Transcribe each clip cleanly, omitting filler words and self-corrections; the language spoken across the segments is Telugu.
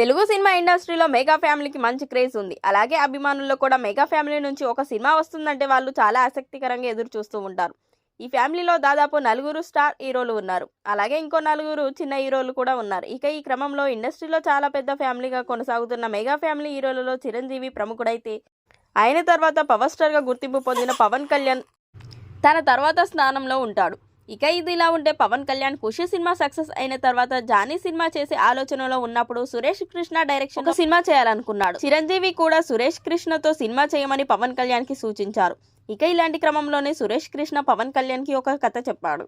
తెలుగు సినిమా ఇండస్ట్రీలో మెగా ఫ్యామిలీకి మంచి క్రేజ్ ఉంది. అలాగే అభిమానుల్లో కూడా మెగా ఫ్యామిలీ నుంచి ఒక సినిమా వస్తుందంటే వాళ్ళు చాలా ఆసక్తికరంగా ఎదురు చూస్తూ ఉంటారు. ఈ ఫ్యామిలీలో దాదాపు నలుగురు స్టార్ హీరోలు ఉన్నారు. అలాగే ఇంకో నలుగురు చిన్న హీరోలు కూడా ఉన్నారు. ఇక ఈ క్రమంలో ఇండస్ట్రీలో చాలా పెద్ద ఫ్యామిలీగా కొనసాగుతున్న మెగా ఫ్యామిలీ హీరోలలో చిరంజీవి ప్రముఖుడైతే ఆయన తర్వాత పవర్ స్టార్గా గుర్తింపు పొందిన పవన్ కళ్యాణ్ తన తర్వాత స్థానంలో ఉంటాడు. ఇక ఇది ఇలా ఉంటే పవన్ కళ్యాణ్ ఖుషి సినిమా సక్సెస్ అయిన తర్వాత జానీ సినిమా చేసే ఆలోచనలో ఉన్నప్పుడు సురేష్ కృష్ణ డైరెక్షన్ ఒక సినిమా చేయాలనుకున్నాడు. చిరంజీవి కూడా సురేష్ కృష్ణతో సినిమా చేయమని పవన్ కళ్యాణ్ కి సూచించారు. ఇక ఇలాంటి క్రమంలోనే సురేష్ కృష్ణ పవన్ కళ్యాణ్ కి ఒక కథ చెప్పాడు.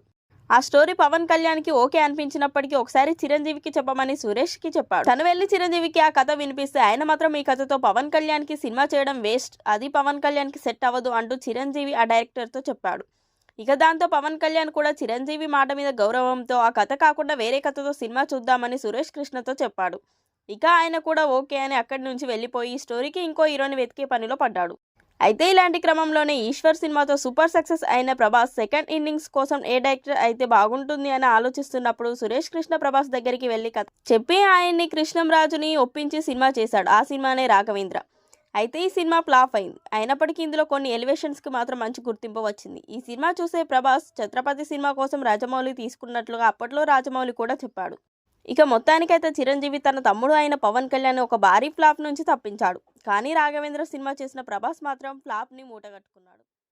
ఆ స్టోరీ పవన్ కళ్యాణ్ కి ఓకే అనిపించినప్పటికీ ఒకసారి చిరంజీవికి చెప్పమని సురేష్ కి చెప్పాడు. తను వెళ్లి చిరంజీవికి ఆ కథ వినిపిస్తే ఆయన మాత్రం ఈ కథతో పవన్ కళ్యాణ్ కి సినిమా చేయడం వేస్ట్, అది పవన్ కళ్యాణ్ కి సెట్ అవ్వదు అంటూ చిరంజీవి ఆ డైరెక్టర్ తో చెప్పాడు. ఇక దాంతో పవన్ కళ్యాణ్ కూడా చిరంజీవి మాట మీద గౌరవంతో ఆ కథ కాకుండా వేరే కథతో సినిమా చూద్దామని సురేష్ కృష్ణతో చెప్పాడు. ఇక ఆయన కూడా ఓకే అని అక్కడి నుంచి వెళ్ళిపోయి ఈ స్టోరీకి ఇంకో హీరోని వెతికే పనిలో పడ్డాడు. అయితే ఇలాంటి క్రమంలోనే ఈశ్వర్ సినిమాతో సూపర్ సక్సెస్ అయిన ప్రభాస్ సెకండ్ ఇన్నింగ్స్ కోసం ఏ డైరెక్టర్ అయితే బాగుంటుంది అని ఆలోచిస్తున్నప్పుడు సురేష్ కృష్ణ ప్రభాస్ దగ్గరికి వెళ్ళి కథ చెప్పి ఆయన్ని కృష్ణంరాజుని ఒప్పించి సినిమా చేశాడు. ఆ సినిమానే రాఘవేంద్ర. అయితే ఈ సినిమా ఫ్లాప్ అయింది. అయినప్పటికీ ఇందులో కొన్ని ఎలివేషన్స్కి మాత్రం మంచి గుర్తింపు వచ్చింది. ఈ సినిమా చూసే ప్రభాస్ ఛత్రపతి సినిమా కోసం రాజమౌళి తీసుకున్నట్లుగా అప్పట్లో రాజమౌళి కూడా చెప్పాడు. ఇక మొత్తానికైతే చిరంజీవి తన తమ్ముడు అయిన పవన్ కళ్యాణ్ ఒక భారీ ఫ్లాప్ నుంచి తప్పించాడు. కానీ రాఘవేంద్ర సినిమా చేసిన ప్రభాస్ మాత్రం ఫ్లాప్ని మూటగట్టుకున్నాడు.